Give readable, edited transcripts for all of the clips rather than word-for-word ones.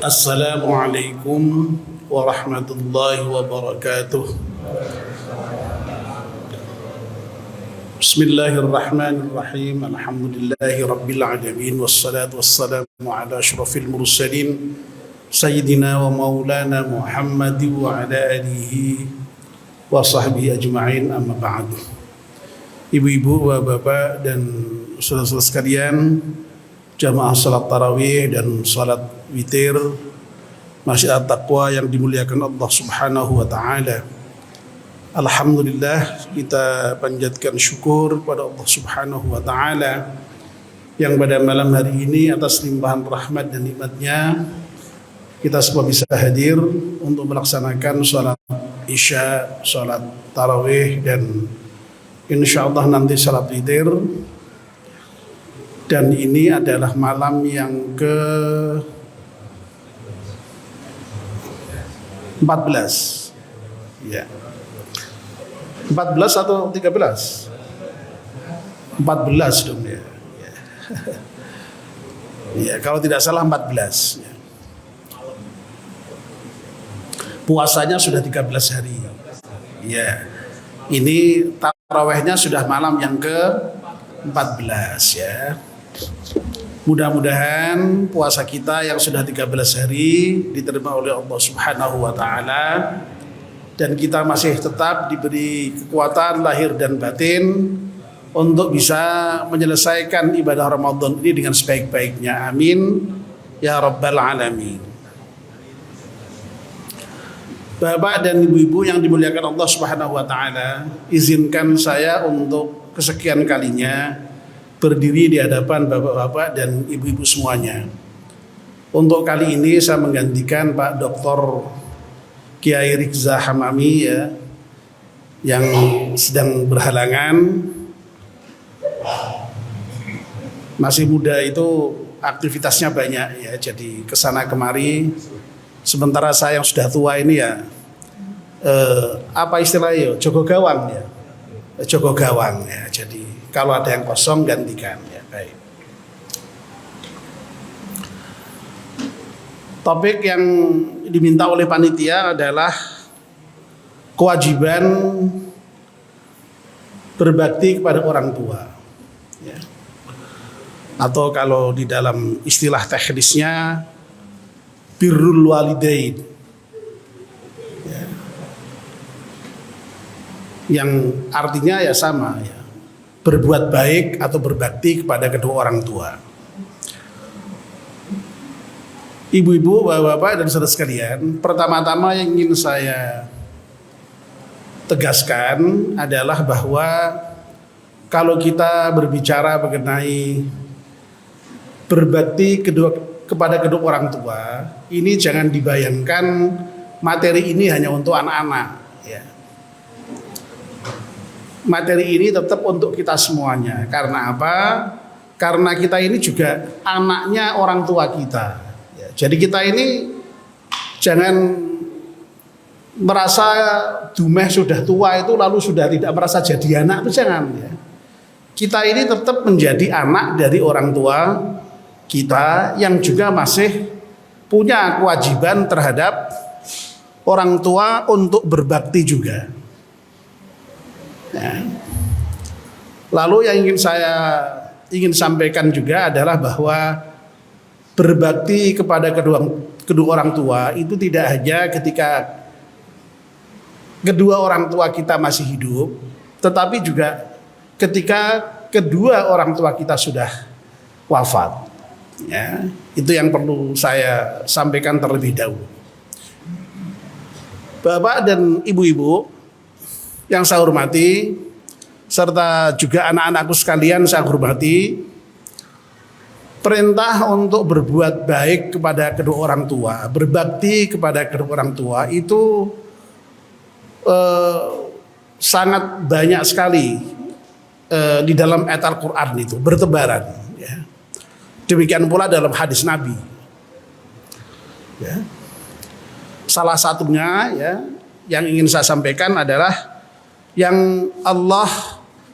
Assalamualaikum warahmatullahi wabarakatuh. Bismillahirrahmanirrahim. Alhamdulillahi rabbil alamin. Wassalatu wassalamu ala asyrafil mursalin Sayyidina wa maulana Muhammad wa ala alihi wa sahbihi ajma'in, amma ba'du. Ibu-ibu, bapak dan saudara-saudara sekalian, jamaah salat tarawih dan salat witir Masjid At-Taqwa yang dimuliakan Allah Subhanahu wa taala. Alhamdulillah, kita panjatkan syukur pada Allah Subhanahu wa taala yang pada malam hari ini atas limpahan rahmat dan nikmatnya kita semua bisa hadir untuk melaksanakan salat Isya, salat tarawih dan insyaallah nanti salat witir. Dan ini adalah malam yang ke-14. Ya. 14 atau 13? 14 dong ya. Ya, kalau tidak salah 14 ya. Puasanya sudah 13 hari. Ya. Ini tarawihnya sudah malam yang ke-14 ya. Mudah-mudahan puasa kita yang sudah 13 hari diterima oleh Allah Subhanahu wa taala dan kita masih tetap diberi kekuatan lahir dan batin untuk bisa menyelesaikan ibadah Ramadan ini dengan sebaik-baiknya. Amin ya rabbal alamin. Bapak dan ibu-ibu yang dimuliakan Allah Subhanahu wa taala, izinkan saya untuk kesekian kalinya berdiri di hadapan bapak-bapak dan ibu-ibu semuanya. Untuk kali ini saya menggantikan Pak Dr. Kiai Rizza Hamami ya, yang sedang berhalangan. Masih muda itu aktivitasnya banyak ya, jadi kesana kemari. Sementara saya yang sudah tua ini ya, apa istilahnya, jogo gawang ya, jogo gawang ya. Jadi kalau ada yang kosong gantikan ya. Baik. Topik yang diminta oleh panitia adalah kewajiban berbakti kepada orang tua ya. Atau kalau di dalam istilah teknisnya birrul walidain ya. Yang artinya ya sama ya, berbuat baik atau berbakti kepada kedua orang tua. Ibu-ibu, bapak-bapak dan saudara sekalian, pertama-tama yang ingin saya tegaskan adalah bahwa kalau kita berbicara mengenai berbakti kepada kedua orang tua, ini jangan dibayangkan materi ini hanya untuk anak-anak ya. Materi ini tetap untuk kita semuanya. Karena apa? Karena kita ini juga anaknya orang tua kita ya. Jadi kita ini jangan merasa dumeh sudah tua itu lalu sudah tidak merasa jadi anak, itu jangan ya. Kita ini tetap menjadi anak dari orang tua kita yang juga masih punya kewajiban terhadap orang tua untuk berbakti juga. Ya. Lalu yang ingin sampaikan juga adalah bahwa berbakti kepada kedua orang tua itu tidak hanya ketika kedua orang tua kita masih hidup, tetapi juga ketika kedua orang tua kita sudah wafat. Ya, itu yang perlu saya sampaikan terlebih dahulu. Bapak dan ibu-ibu yang saya hormati, serta juga anak-anakku sekalian saya hormati, perintah untuk berbuat baik kepada kedua orang tua, berbakti kepada kedua orang tua itu sangat banyak sekali di dalam ayat Al-Quran itu bertebaran ya. Demikian pula dalam hadis Nabi ya. Salah satunya ya, yang ingin saya sampaikan adalah yang Allah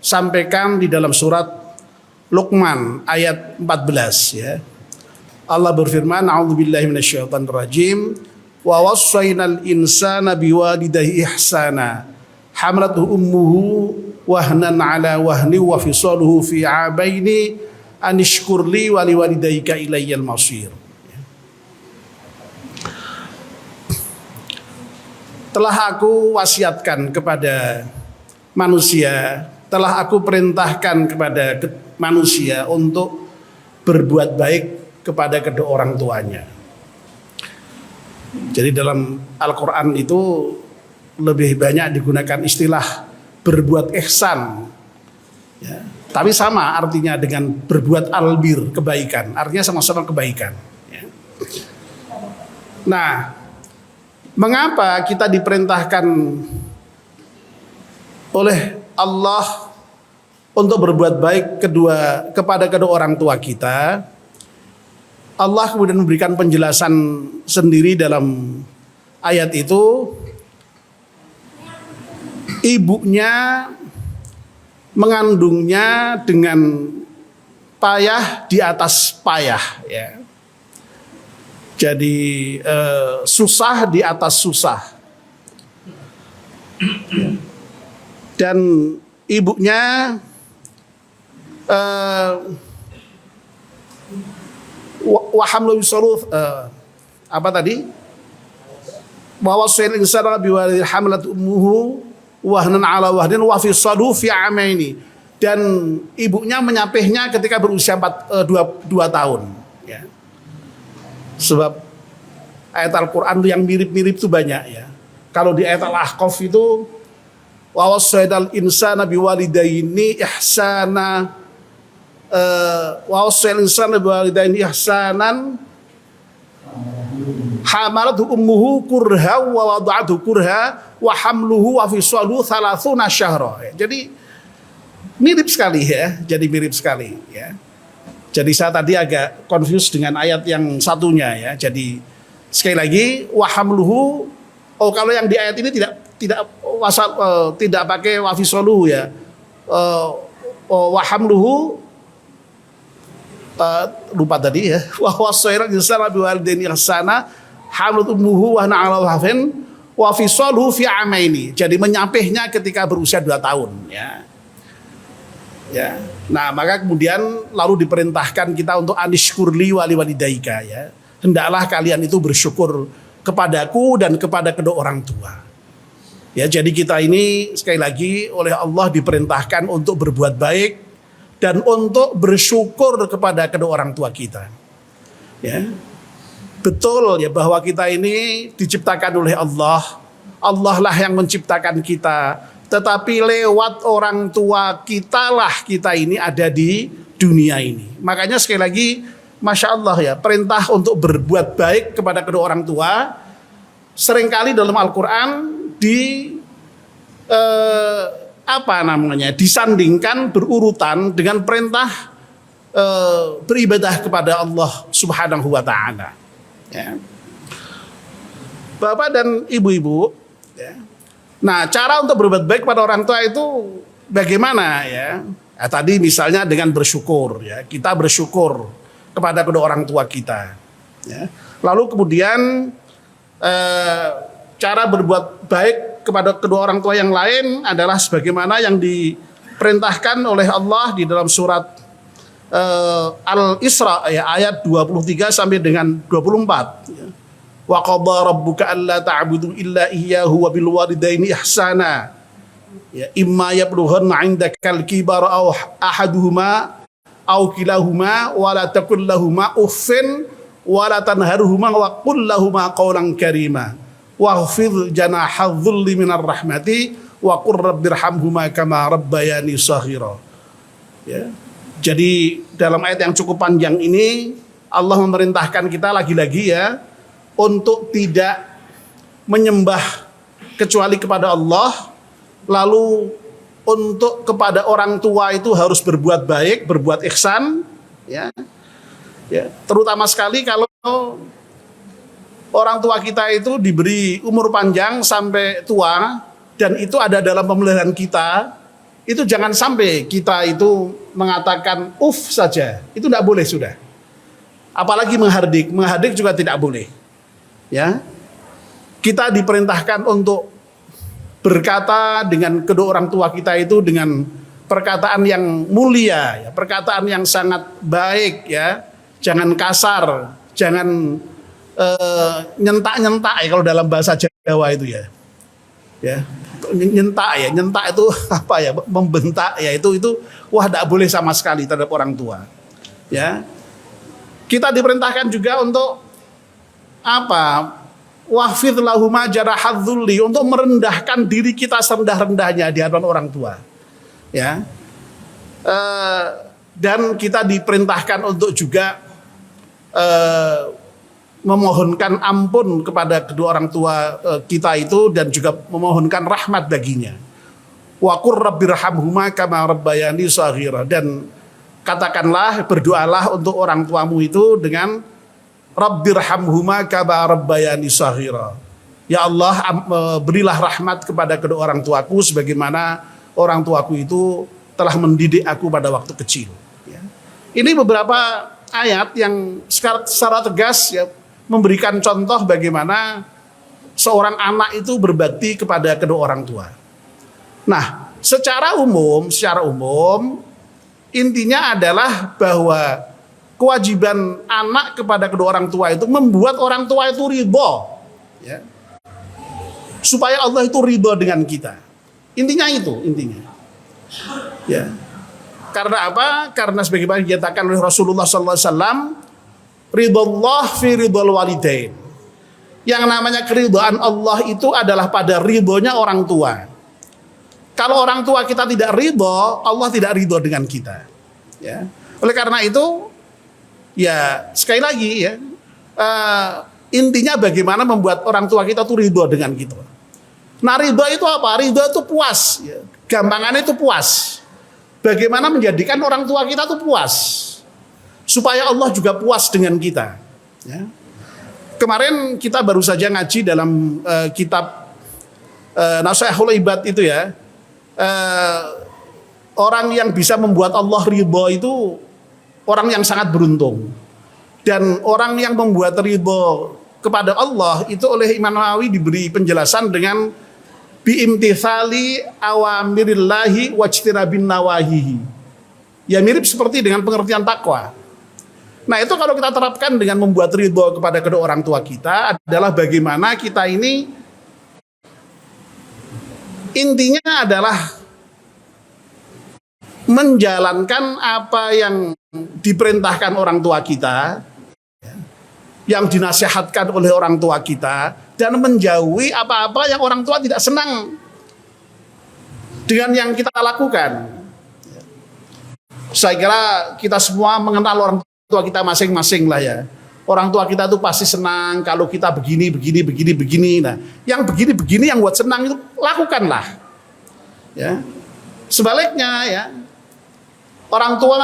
sampaikan di dalam surat Luqman ayat 14 ya. Allah berfirman, a'udzubillahi minasyaitonir rajim, wa wassaynal insana biwalidayhi ihsana hamalathu ummuhu wahnan ala wahni wa fisaluhu fi 'amaini anishkurli wa liwalidayka ilayyal masir. Telah aku wasiatkan kepada manusia, telah aku perintahkan kepada manusia untuk berbuat baik kepada kedua orang tuanya. Jadi dalam Al-Quran itu lebih banyak digunakan istilah berbuat ihsan, ya. Tapi sama artinya dengan berbuat albir, kebaikan. Artinya sama-sama kebaikan, ya. Nah, mengapa kita diperintahkan oleh Allah untuk berbuat baik kepada kedua orang tua kita? Allah kemudian memberikan penjelasan sendiri dalam ayat itu. Ibunya mengandungnya dengan payah di atas payah, ya. Jadi susah di atas susah. Dan ibunya wahamlu bisaruh apa tadi? Wa wasail insana biwalidayhi hamalat ummuhu wahnan ala wahnin wa fisaluhu fi 'amaini. Dan ibunya menyapihnya ketika berusia 2 tahun, ya. Sebab ayat Al-Qur'an yang mirip-mirip itu banyak, ya. Kalau di ayat Al-Ahqaf itu wa wasailal insana biwalidayhi ihsana wa wasail insana biwalidayhi ihsanan hamalathu ummuhu kurha wa wada'athu kurha wa hamluhu wa fisaluhu 30 syahra. Jadi mirip sekali, ya. Jadi mirip sekali, ya. Jadi saya tadi agak confused dengan ayat yang satunya, ya. Jadi sekali lagi wa hamluhu, kalau yang di ayat ini tidak pakai wa fisaluhu, ya. Wa hamluhu lupa tadi, ya. Wa wasailal insana biwalidayhi ihsana hamalathu ummuhu wahnan 'ala wahnin wa fisaluhu fi 'amaini. Jadi menyapihnya ketika berusia 2 tahun, ya. Ya. Nah, maka kemudian lalu diperintahkan kita untuk anishkurli wa liwalidayka, ya. Hendaklah kalian itu bersyukur kepadaku dan kepada kedua orang tua. Ya, jadi kita ini sekali lagi oleh Allah diperintahkan untuk berbuat baik dan untuk bersyukur kepada kedua orang tua kita. Ya. Betul, ya, bahwa kita ini diciptakan oleh Allah. Allah lah yang menciptakan kita. Tetapi lewat orang tua kita lah kita ini ada di dunia ini. Makanya sekali lagi, Masya Allah, ya, perintah untuk berbuat baik kepada kedua orang tua seringkali dalam Al-Quran disandingkan berurutan dengan perintah beribadah kepada Allah Subhanahu wa Ta'ala, ya. Bapak dan ibu-ibu, ya. Nah, cara untuk berbuat baik pada orang tua itu bagaimana, ya? Tadi misalnya dengan bersyukur, ya. Kita bersyukur kepada kedua orang tua kita, ya. Lalu kemudian cara berbuat baik kepada kedua orang tua yang lain adalah sebagaimana yang diperintahkan oleh Allah di dalam surat Al-Isra, ya, ayat 23 sampai dengan 24, ya. Wa qadha rabbuka alla ta'budu illa iyyahu wa bil walidaini ihsana, ya, imma yablughanna 'indakal kibara aw ahaduhuma aw kilahuma wa la taqul lahumu uffin wa la tanharhuma wa qul lahumu qawlan karima waghfir janahadh-dhulli minar rahmati wa qur rabbirhamhuma kama rabbayani shaghira, ya. Jadi dalam ayat yang cukup panjang ini Allah memerintahkan kita lagi-lagi, ya, untuk tidak menyembah kecuali kepada Allah. Lalu untuk kepada orang tua itu harus berbuat baik, berbuat ihsan, ya. Ya, terutama sekali kalau orang tua kita itu diberi umur panjang sampai tua dan itu ada dalam pemeliharaan kita, itu jangan sampai kita itu mengatakan saja. Itu tidak boleh sudah. Apalagi menghardik. Menghardik juga tidak boleh. Ya. Kita diperintahkan untuk berkata dengan kedua orang tua kita itu dengan perkataan yang mulia, ya, perkataan yang sangat baik, ya. Jangan kasar, jangan nyentak-nyentak ya kalau dalam bahasa Jawa itu ya. Ya. Nyentak itu apa ya? Membentak ya itu wah tidak boleh sama sekali terhadap orang tua. Ya. Kita diperintahkan juga untuk apa? Wahfidh lahuma jarahadzulli, untuk merendahkan diri kita serendah-rendahnya di hadapan orang tua. Ya. Dan kita diperintahkan untuk juga memohonkan ampun kepada kedua orang tua kita itu dan juga memohonkan rahmat baginya. Wa qur rabbirhamhuma kama rabbayani shaghira, dan katakanlah, berdoalah untuk orang tuamu itu dengan rabbirhamhuma kama rabbayani shaghira. Ya Allah, berilah rahmat kepada kedua orang tuaku sebagaimana orang tuaku itu telah mendidik aku pada waktu kecil. Ya. Ini beberapa ayat yang secara tegas ya memberikan contoh bagaimana seorang anak itu berbakti kepada kedua orang tua. Nah, secara umum intinya adalah bahwa kewajiban anak kepada kedua orang tua itu membuat orang tua itu ridho, ya, supaya Allah itu ridho dengan kita. Intinya itu, ya. Karena apa? Karena sebagaimana dinyatakan oleh Rasulullah SAW, ridhollah fi ridhol walidain. Yang namanya keridhaan Allah itu adalah pada ridhonya orang tua. Kalau orang tua kita tidak ridho, Allah tidak ridho dengan kita. Ya. Oleh karena itu, ya sekali lagi ya, intinya bagaimana membuat orang tua kita tuh ridho dengan kita. Nah, ridho itu apa? Ridho itu puas. Ya. Gampangannya itu puas. Bagaimana menjadikan orang tua kita tuh puas, supaya Allah juga puas dengan kita. Ya. Kemarin kita baru saja ngaji dalam kitab Nasihatul Ibad itu ya. Orang yang bisa membuat Allah ridho itu orang yang sangat beruntung. Dan orang yang membuat ridho kepada Allah itu oleh Imam Nawawi diberi penjelasan dengan biimtithali awamirillahi wajtinabin nawahihi. Ya mirip seperti dengan pengertian takwa. Nah, itu kalau kita terapkan dengan membuat ridho kepada kedua orang tua kita adalah bagaimana kita ini intinya adalah menjalankan apa yang diperintahkan orang tua kita, yang dinasihatkan oleh orang tua kita, dan menjauhi apa-apa yang orang tua tidak senang dengan yang kita lakukan. Saya kira kita semua mengenal orang tua kita masing-masing lah ya. Orang tua kita tuh pasti senang kalau kita begini. Nah, yang begini yang buat senang itu lakukanlah. Ya. Sebaliknya ya, orang tua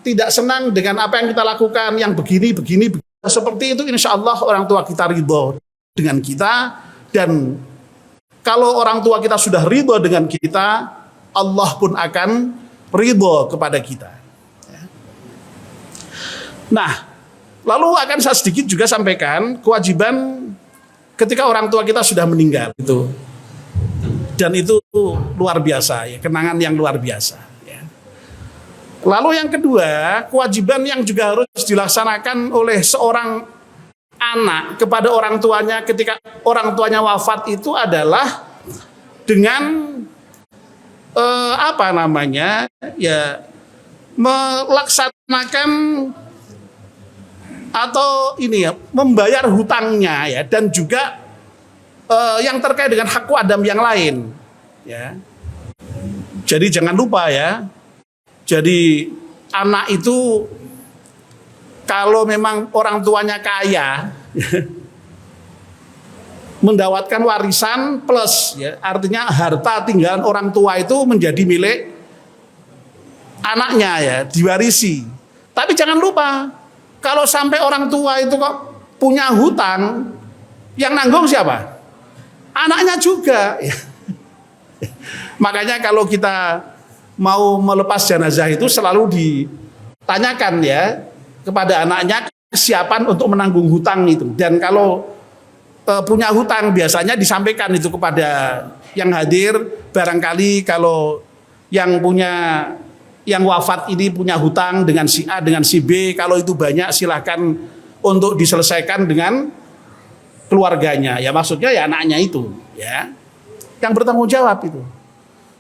tidak senang dengan apa yang kita lakukan, yang begini. Seperti itu, insya Allah orang tua kita ridho dengan kita, dan kalau orang tua kita sudah ridho dengan kita, Allah pun akan ridho kepada kita. Nah, lalu akan saya sedikit juga sampaikan kewajiban ketika orang tua kita sudah meninggal itu, dan itu luar biasa ya, kenangan yang luar biasa. Ya. Lalu yang kedua, kewajiban yang juga harus dilaksanakan oleh seorang anak kepada orang tuanya ketika orang tuanya wafat itu adalah dengan ya melaksanakan atau ini ya, membayar hutangnya ya, dan juga yang terkait dengan hak wadam yang lain ya. Jadi jangan lupa ya, jadi anak itu kalau memang orang tuanya kaya mendapatkan warisan plus ya, artinya harta tinggalan orang tua itu menjadi milik anaknya ya, diwarisi. Tapi jangan lupa, kalau sampai orang tua itu kok punya hutang, yang nanggung siapa? Anaknya juga. Makanya kalau kita mau melepas jenazah itu selalu ditanyakan ya kepada anaknya, kesiapan untuk menanggung hutang itu. Dan kalau punya hutang biasanya disampaikan itu kepada yang hadir. Barangkali kalau yang wafat ini punya hutang dengan si A dengan si B, kalau itu banyak silahkan untuk diselesaikan dengan keluarganya. Ya maksudnya ya anaknya itu, ya, yang bertanggung jawab itu.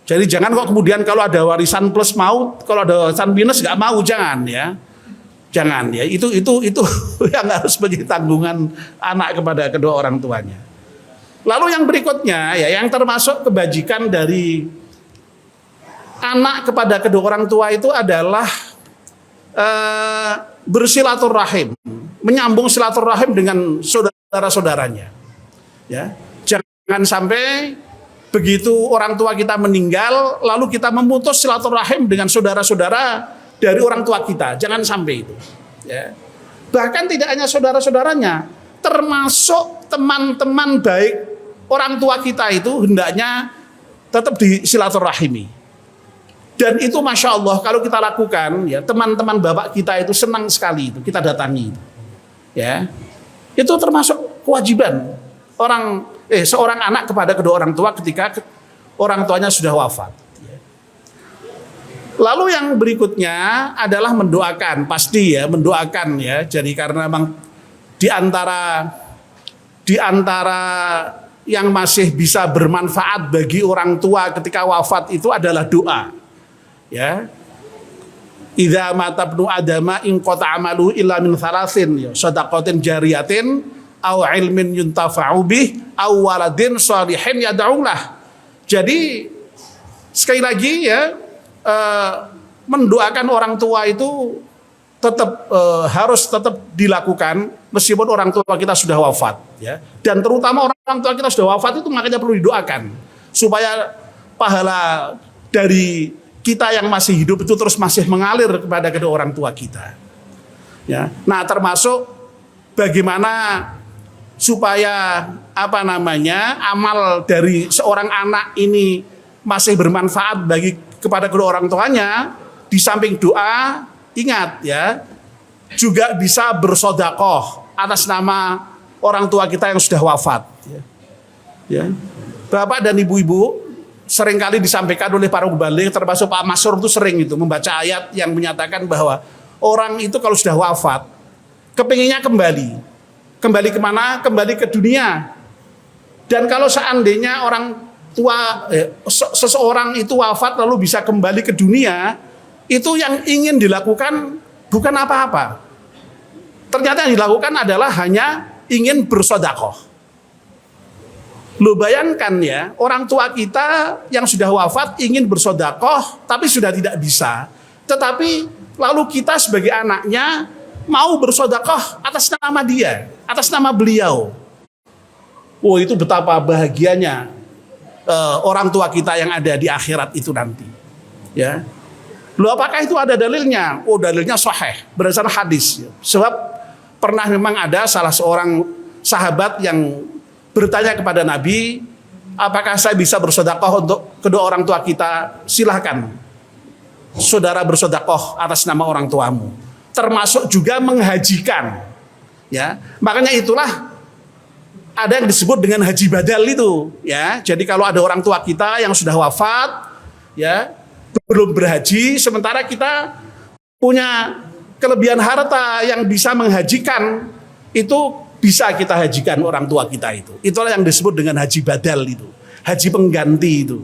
Jadi jangan kok kemudian kalau ada warisan plus mau, kalau ada warisan minus nggak mau, jangan ya. Jangan ya, itu yang harus menjadi tanggungan anak kepada kedua orang tuanya. Lalu yang berikutnya ya, yang termasuk kebajikan dari anak kepada kedua orang tua itu adalah bersilaturahim, menyambung silaturahim dengan saudara-saudaranya. Ya, jangan sampai begitu orang tua kita meninggal, lalu kita memutus silaturahim dengan saudara-saudara dari orang tua kita. Jangan sampai itu. Ya. Bahkan tidak hanya saudara-saudaranya, termasuk teman-teman baik orang tua kita itu hendaknya tetap disilaturahimi. Dan itu masya Allah kalau kita lakukan, ya teman-teman bapak kita itu senang sekali itu kita datangi. Ya, itu termasuk kewajiban seorang anak kepada kedua orang tua ketika orang tuanya sudah wafat. Lalu yang berikutnya adalah mendoakan, pasti ya mendoakan ya. Jadi karena memang di antara yang masih bisa bermanfaat bagi orang tua ketika wafat itu adalah doa. Ya. Idza mata ibnu adama in qata amalu illa min thalathin, ya, shadaqatin jariyatin aw ilmin yuntafa'u bih aw waladin shalihin yad'u lah. Jadi sekali lagi ya, mendoakan orang tua itu harus tetap dilakukan meskipun orang tua kita sudah wafat ya. Dan terutama orang tua kita sudah wafat itu makanya perlu didoakan supaya pahala dari kita yang masih hidup itu terus masih mengalir kepada kedua orang tua kita. Ya. Nah, termasuk bagaimana supaya amal dari seorang anak ini masih bermanfaat kepada kedua orang tuanya. Di samping doa, ingat ya, juga bisa bersodakoh atas nama orang tua kita yang sudah wafat. Ya. Bapak dan ibu-ibu seringkali disampaikan oleh para mubaligh, termasuk Pak Masur itu sering itu membaca ayat yang menyatakan bahwa orang itu kalau sudah wafat kepinginnya kembali kemana? Kembali ke dunia. Dan kalau seandainya orang tua seseorang itu wafat lalu bisa kembali ke dunia, itu yang ingin dilakukan bukan apa-apa. Ternyata yang dilakukan adalah hanya ingin bersedekah. Lo bayangkan ya, orang tua kita yang sudah wafat ingin bersedekah tapi sudah tidak bisa. Tetapi lalu kita sebagai anaknya mau bersedekah atas nama dia, atas nama beliau. Oh, itu betapa bahagianya orang tua kita yang ada di akhirat itu nanti. Ya. Loh, apakah itu ada dalilnya? Oh, dalilnya sahih berdasarkan hadis. Sebab pernah memang ada salah seorang sahabat yang bertanya kepada Nabi, apakah saya bisa bersedekah untuk kedua orang tua kita? Silahkan, saudara bersedekah atas nama orang tuamu, termasuk juga menghajikan. Ya, makanya itulah ada yang disebut dengan haji badal itu. Ya, jadi kalau ada orang tua kita yang sudah wafat, ya belum berhaji, sementara kita punya kelebihan harta yang bisa menghajikan, itu bisa kita hajikan orang tua kita itu. Itulah yang disebut dengan haji badal itu, haji pengganti itu.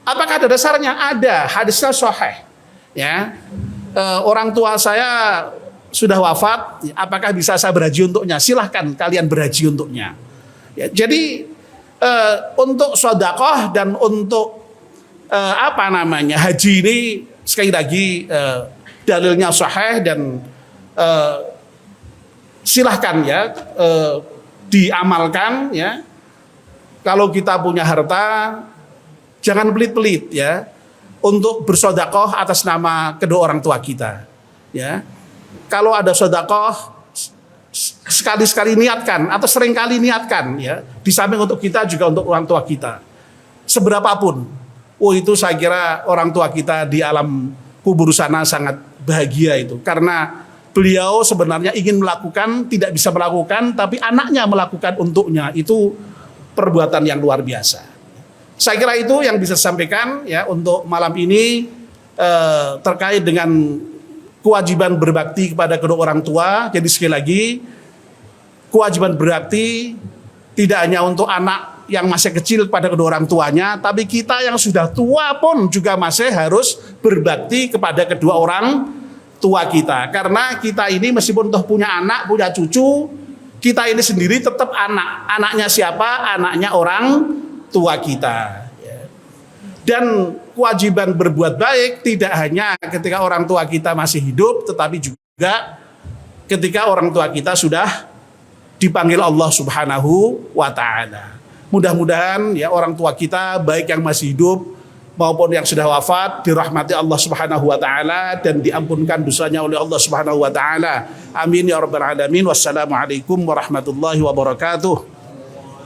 Apakah ada dasarnya? Ada, hadisnya sahih. Ya, orang tua saya sudah wafat, apakah bisa saya berhaji untuknya? Silahkan kalian berhaji untuknya. Ya, jadi untuk sedekah dan untuk haji ini sekali lagi dalilnya sahih dan silahkan ya diamalkan ya. Kalau kita punya harta jangan pelit-pelit ya untuk bersedekah atas nama kedua orang tua kita ya. Kalau ada sedekah sekali-sekali niatkan atau seringkali niatkan ya, di samping untuk kita juga untuk orang tua kita seberapapun. Oh, itu saya kira orang tua kita di alam kubur sana sangat bahagia itu, karena beliau sebenarnya ingin melakukan, tidak bisa melakukan, tapi anaknya melakukan untuknya. Itu perbuatan yang luar biasa. Saya kira itu yang bisa saya sampaikan ya untuk malam ini terkait dengan kewajiban berbakti kepada kedua orang tua. Jadi sekali lagi, kewajiban berbakti tidak hanya untuk anak yang masih kecil pada kedua orang tuanya, tapi kita yang sudah tua pun juga masih harus berbakti kepada kedua orang tua kita. Karena kita ini meskipun toh punya anak, punya cucu, kita ini sendiri tetap anak. Anaknya siapa? Anaknya orang tua kita. Dan kewajiban berbuat baik tidak hanya ketika orang tua kita masih hidup, tetapi juga ketika orang tua kita sudah dipanggil Allah Subhanahu wa Ta'ala. Mudah-mudahan ya orang tua kita baik yang masih hidup maupun yang sudah wafat dirahmati Allah Subhanahu wa Ta'ala dan diampunkan dosanya oleh Allah Subhanahu wa Ta'ala. Amin ya rabbal alamin. Wassalamualaikum warahmatullahi wabarakatuh.